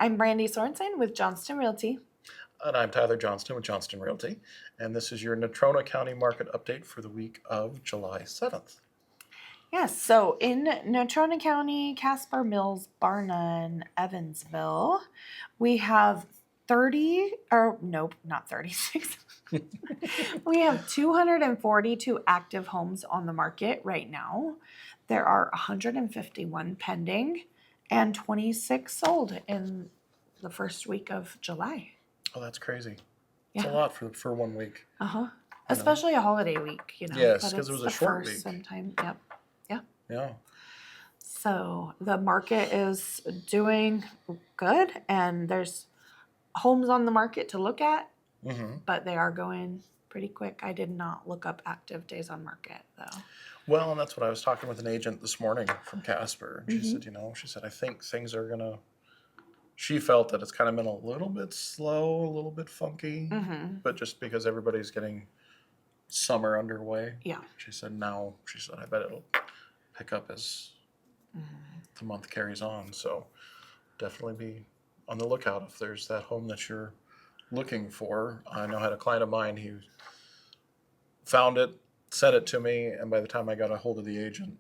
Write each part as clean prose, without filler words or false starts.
I'm Brandi Sorensen with Johnston Realty. And I'm Tyler Johnston with Johnston Realty. And this is your Natrona County market update for the week of July 7th. Yes, so in Natrona County, Casper, Mills, Nunn, Evansville, we have 36. We have 242 active homes on the market right now. There are 151 pending and 26 sold in the first week of July. Oh, that's crazy. Yeah. It's a lot for 1 week. Especially a holiday week, Yes, because it was a short week. Sometime. Yep. Yeah. So the market is doing good, and there's homes on the market to look at, but they are going pretty quick. I did not look up active days on market, though. Well, and that's what I was talking with an agent this morning from Casper. And she said, I think things are going to, she felt that it's kind of been a little bit slow, a little bit funky, but just because everybody's getting summer underway. Yeah. She said, I bet it'll pick up as the month carries on. So definitely be on the lookout if there's that home that you're looking for. I know I had a client of mine who found it, sent it to me, and by the time I got a hold of the agent,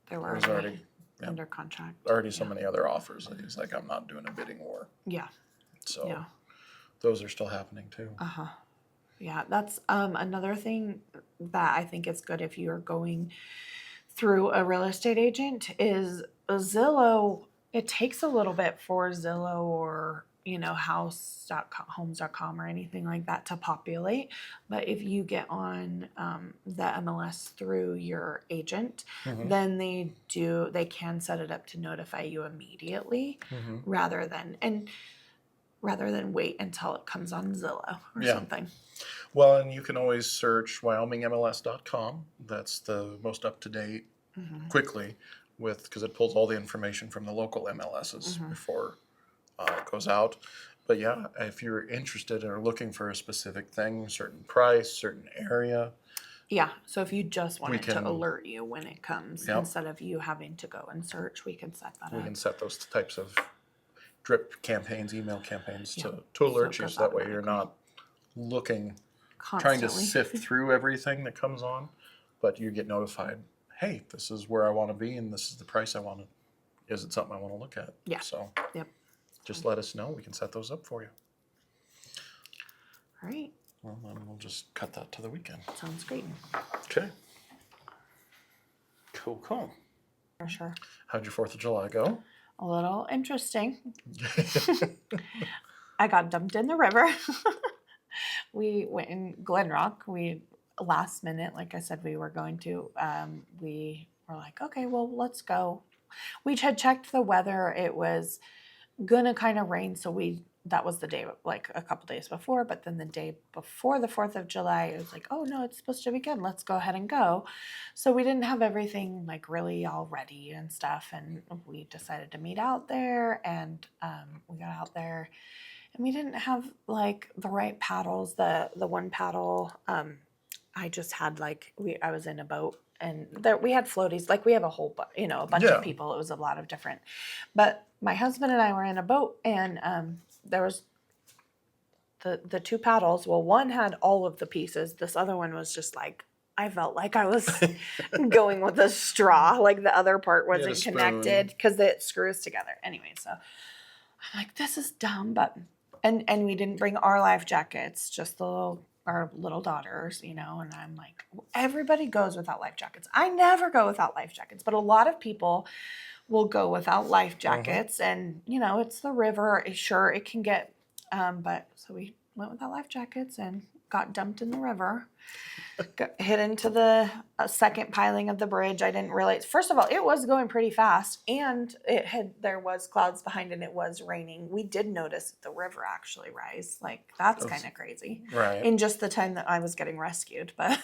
There were was already under contract. Already so many other offers that he's like, I'm not doing a bidding war. Yeah. So those are still happening too. Yeah, that's another thing that I think is good if you're going through a real estate agent is Zillow. It takes a little bit for Zillow or house.com, homes.com or anything like that to populate. But if you get on the MLS through your agent, then they can set it up to notify you immediately rather than wait until it comes on Zillow or something. Well, and you can always search WyomingMLS.com. That's the most up-to-date quickly because it pulls all the information from the local MLSs before it goes out. But yeah, if you're interested or looking for a specific thing, certain price, certain area. Yeah, so if you just want it to alert you when it comes instead of you having to go and search, we can set that up. We can set those types of drip campaigns, email campaigns to alert you so that way you're not looking, trying to sift through everything that comes on, but you get notified, hey, this is where I want to be and this is the price I want to, is it something I want to look at? Yeah. So just let us know. We can set those up for you. All right. Well, then we'll just cut that to the weekend. Sounds great. Okay. Cool. For sure. How'd your 4th of July go? A little interesting. I got dumped in the river. We went in Glenrock. Last minute, like I said, we were going to. We were like, okay, well, let's go. We had checked the weather. It was gonna kind of rain, so that was the day, like a couple days before. But then the day before the 4th of July, it was like, oh no, it's supposed to be good. Let's go ahead and go. So we didn't have everything like really all ready and stuff, and we decided to meet out there. And we got out there, and we didn't have like the right paddles. The one paddle, I just had I was in a boat. And we had floaties, like we have a whole, a bunch of people. It was a lot of different. But my husband and I were in a boat, and there was the two paddles. Well, one had all of the pieces. This other one was just like, I felt like I was going with a straw. Like the other part wasn't connected because it screws together. Anyway, so I'm like, this is dumb. But and we didn't bring our life jackets, just our little daughters, and I'm like, everybody goes without life jackets. I never go without life jackets, but a lot of people will go without life jackets, and it's the river. Sure, it can get, but so we went without life jackets and got dumped in the river. Hit into the second piling of the bridge. I didn't realize. First of all, it was going pretty fast, and there was clouds behind, and it was raining. We did notice the river actually rise. Like that's kind of crazy, right? In just the time that I was getting rescued. But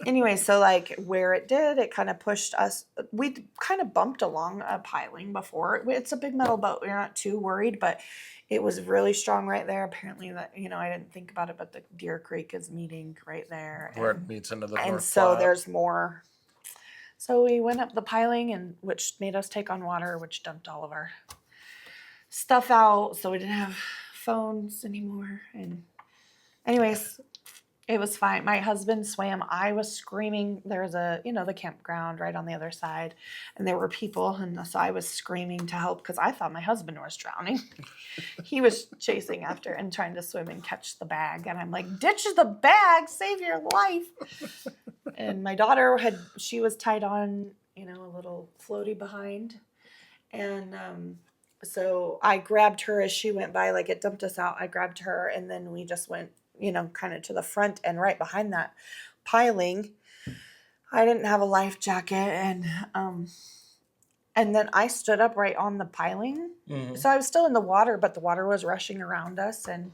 anyway, so like where it did, it kind of pushed us. We kind of bumped along a piling before. It's a big metal boat. We're not too worried, but it was really strong right there. Apparently that, I didn't think about it, but the Deer Creek is meeting right there. Where it meets into the North And so Platte. there's more. So we went up the piling, which made us take on water, which dumped all of our stuff out, so we didn't have phones anymore. And anyways, it was fine. My husband swam. I was screaming. There's the campground right on the other side, and there were people, and so I was screaming to help because I thought my husband was drowning. He was chasing after and trying to swim and catch the bag, and I'm like, ditch the bag, save your life. And my daughter she was tied on, a little floaty behind, and so I grabbed her as she went by, like it dumped us out. I grabbed her, and then we just went, kind of to the front, and right behind that piling. I didn't have a life jacket, and then I stood up right on the piling. Mm-hmm. So I was still in the water, but the water was rushing around us, and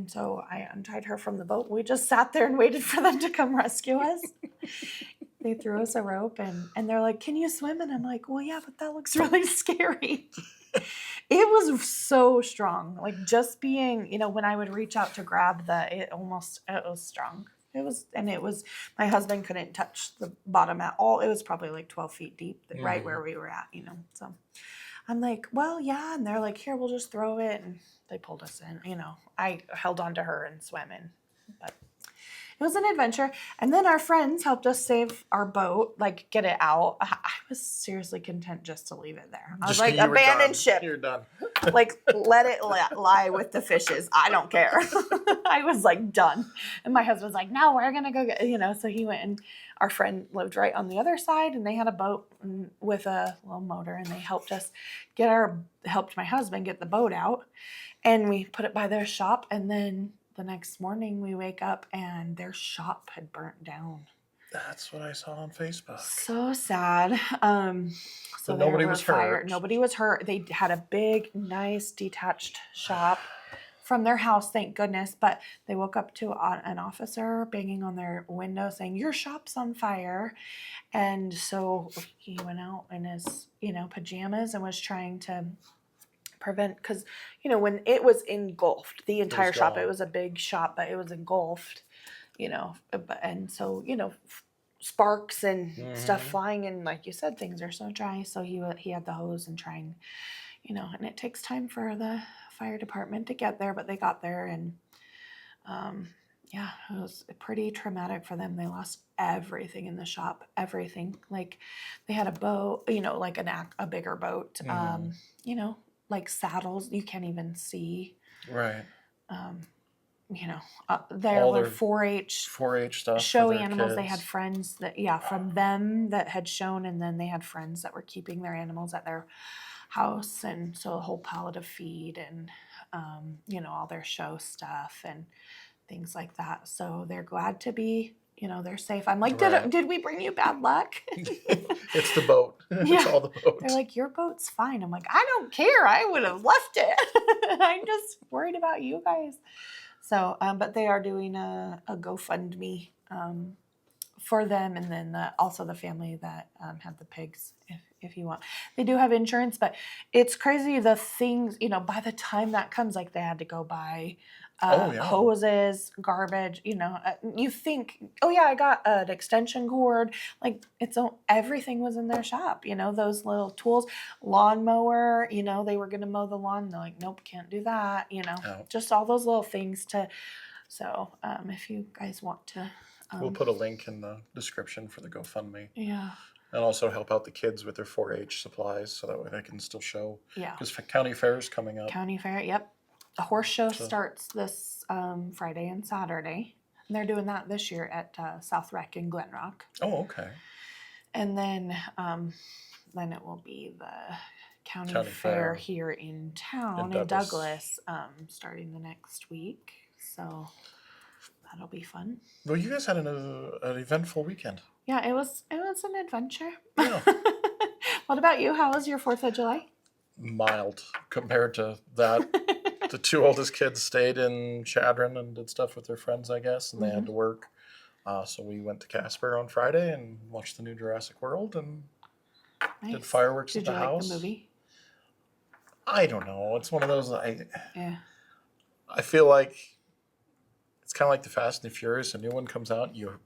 so I untied her from the boat. We just sat there and waited for them to come rescue us. They threw us a rope, and they're like, "Can you swim?" And I'm like, "Well, yeah, but that looks really scary." It was so strong. Like just being, when I would reach out to grab it was strong. It was, my husband couldn't touch the bottom at all. It was probably like 12 feet deep, right where we were at, So I'm like, well, yeah. And they're like, here, we'll just throw it. And they pulled us in, I held on to her and swam in, but it was an adventure. And then our friends helped us save our boat, like get it out. I was seriously content just to leave it there. I was like, abandon ship. You're done. Like, let it lie with the fishes. I don't care. I was like done. And my husband's like, no, we're going to go get, so he went, and our friend lived right on the other side, and they had a boat with a little motor, and they helped my husband get the boat out, and we put it by their shop. And then the next morning we wake up and their shop had burnt down. That's what I saw on Facebook. So sad. So nobody was hurt. Nobody was hurt. They had a big, nice, detached shop from their house, thank goodness. But they woke up to an officer banging on their window saying, "Your shop's on fire." And so he went out in his, pajamas and was trying to prevent, because when it was engulfed, the entire shop, it was a big shop, but it was engulfed, and so sparks and stuff flying, and like you said, things are so dry, so he had the hose and trying, and it takes time for the fire department to get there, but they got there, and it was pretty traumatic for them. They lost everything in the shop, everything. Like they had a boat, like a bigger boat, like saddles you can't even see. Right. There all were their 4-H stuff, show for their animals. kids. They had friends from them that had shown, and then they had friends that were keeping their animals at their house, and so a whole pallet of feed and all their show stuff and things like that. So they're glad to be, they're safe. I'm like, Right. did we bring you bad luck? It's the boat. Yeah. It's all the boat. They're like, your boat's fine. I'm like, I don't care. I would have left it. I'm just worried about you guys. So, but they are doing a GoFundMe for them, and then also the family that had the pigs, if you want. They do have insurance, but it's crazy the things, by the time that comes, like they had to go buy hoses, garbage, you think, oh yeah, I got an extension cord, like everything was in their shop, those little tools, lawnmower, they were going to mow the lawn. They're like, nope, can't do that, just all those little things so if you guys want to, we'll put a link in the description for the GoFundMe. Yeah. And also help out the kids with their 4-H supplies, so that way they can still show. Yeah. Because county fair is coming up. County fair, yep. The horse show starts this Friday and Saturday. And they're doing that this year at South Rec in Glenrock. Oh, okay. And then it will be the county fair here in town in Douglas, starting the next week. So that'll be fun. Well, you guys had an eventful weekend. Yeah, it was an adventure. Yeah. What about you? How was your 4th of July? Mild compared to that. The 2 oldest kids stayed in Chadron and did stuff with their friends, I guess, and they had to work. So we went to Casper on Friday and watched the new Jurassic World and did fireworks at the house. Did you like the movie? I don't know. It's one of those. I feel like it's kind of like the Fast and the Furious. A new one comes out, you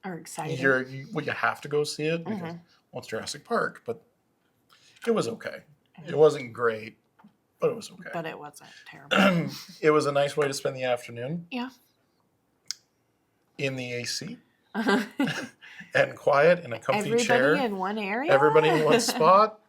are excited. You have to go see it because it's Jurassic Park, but it was okay. It wasn't great, but it was okay. But it wasn't terrible. It was a nice way to spend the afternoon. Yeah. In the AC and quiet in a comfy chair. Everybody in one area? Everybody in one spot.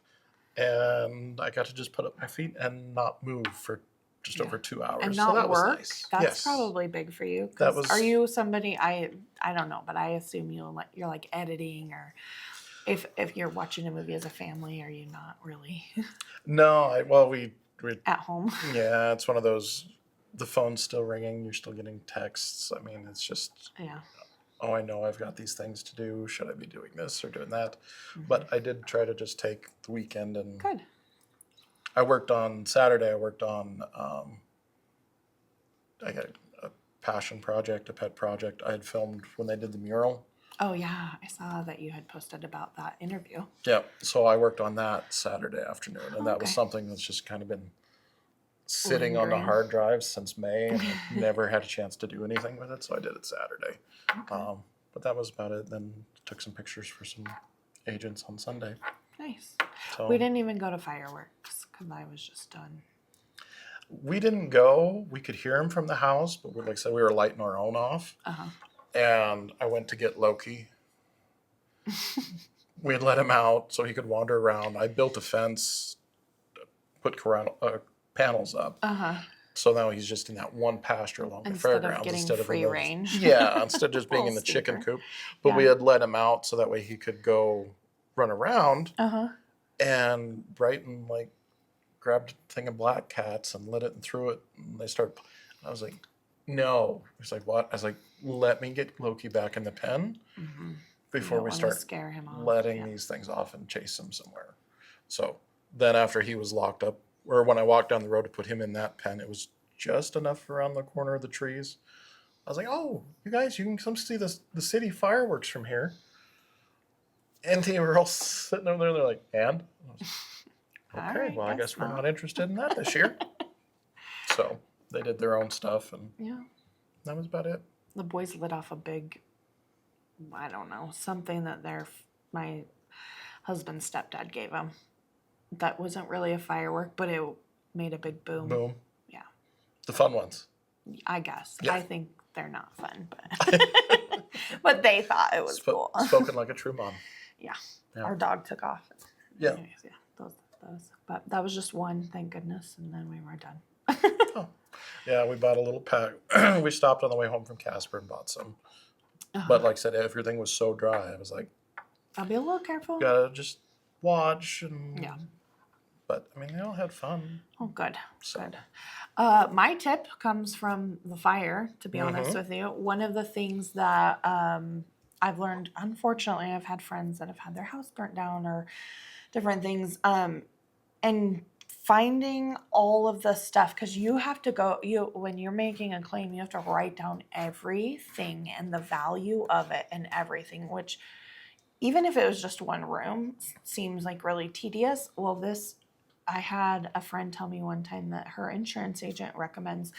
And I got to just put up my feet and not move for just over 2 hours. And so not that work. was nice. That's yes. probably big for you. That was. Are you somebody? I don't know, but I assume you're like editing, or if you're watching a movie as a family, are you not really? No, we At home. Yeah, it's one of those. The phone's still ringing. You're still getting texts. I mean, it's just. Yeah. Oh, I know I've got these things to do. Should I be doing this or doing that? Mm-hmm. But I did try to just take the weekend and. Good. I worked on Saturday. I worked on. I got a passion project, a pet project. I had filmed when they did the mural. Oh yeah, I saw that you had posted about that interview. Yeah, so I worked on that Saturday afternoon, and that was something that's just kind of been sitting on the hard drive since May, and I never had a chance to do anything with it, so I did it Saturday. Okay. But that was about it. Then took some pictures for some agents on Sunday. Nice. So, we didn't even go to fireworks because I was just done. We didn't go. We could hear him from the house, but like I said, we were lighting our own off. And I went to get Loki. We had let him out so he could wander around. I built a fence, put panels up. So now he's just in that one pasture along the fairgrounds instead of free range. Yeah, instead of just being in the chicken coop. But we had let him out so that way he could go run around. And Brighton grabbed a thing of black cats and lit it and threw it, and they started. I was like, no. He's like, what? I was like, let me get Loki back in the pen before we start scare him off. letting these things off and chase him somewhere. So then after he was locked up, or when I walked down the road to put him in that pen, it was just enough around the corner of the trees. I was like, oh, you guys, you can come see the city fireworks from here. And they were all sitting over there. They're like, and? Okay, well, I guess we're not interested in that this year. So they did their own stuff, and that was about it. The boys lit off a big, I don't know, something that my husband's stepdad gave them. That wasn't really a firework, but it made a big boom. Boom. Yeah. The fun ones. I guess. Yeah. I think they're not fun, but but they thought it was cool. Spoken like a true mom. Yeah. Our dog took off. Yeah. Anyways, those. But that was just one, thank goodness, and then we were done. Oh. Yeah, we bought a little pack. We stopped on the way home from Casper and bought some. But like I said, everything was so dry. I was like, I'll be a little careful. Gotta just watch and. Yeah. But I mean, they all had fun. Oh, good. So. Good. My tip comes from the fire, to be honest with you. One of the things that I've learned, unfortunately, I've had friends that have had their house burnt down or different things. And finding all of the stuff, because you have to when you're making a claim, you have to write down everything and the value of it and everything, which even if it was just one room, seems like really tedious. Well, I had a friend tell me one time that her insurance agent recommends,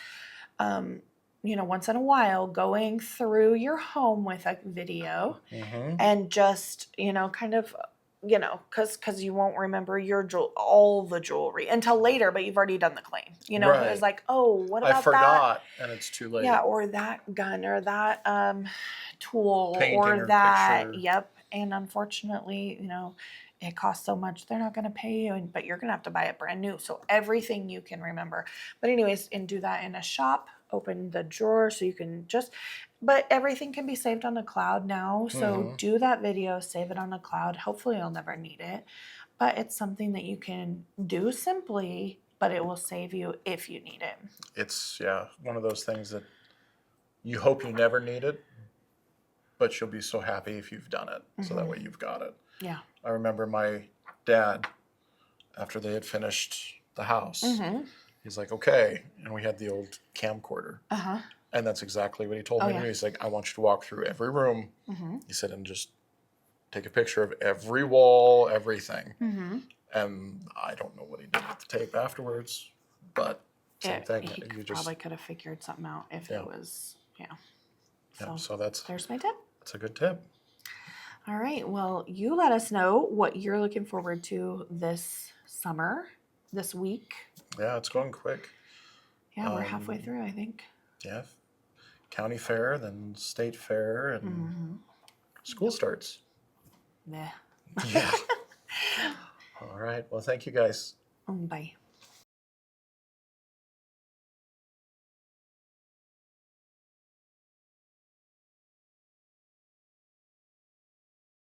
once in a while going through your home with a video and just, kind of, because you won't remember all the jewelry until later, but you've already done the claim. It was like, oh, what about that? I forgot, and it's too late. Yeah, or that gun, or that tool, painting or that. Picture. Yep. And unfortunately, it costs so much, they're not going to pay you, but you're going to have to buy it brand new. So everything you can remember. But anyways, and do that in a shop, open the drawer so you can but everything can be saved on the cloud now. So do that video, save it on the cloud. Hopefully you'll never need it. But it's something that you can do simply, but it will save you if you need it. It's, one of those things that you hope you never need it, but you'll be so happy if you've done it. So that way you've got it. Yeah. I remember my dad, after they had finished the house, he's like, okay. And we had the old camcorder. And that's exactly what he told me. He's like, I want you to walk through every room. He said, and just take a picture of every wall, everything. And I don't know what he did with the tape afterwards, but same thing. He probably could have figured something out if it was, So there's my tip. That's a good tip. All right. Well, you let us know what you're looking forward to this summer. this week. Yeah, it's going quick. Yeah, we're halfway Um, through, I think. Yeah, county fair, then state fair, and school starts. Meh. Yeah. All right. Well, thank you guys. Bye.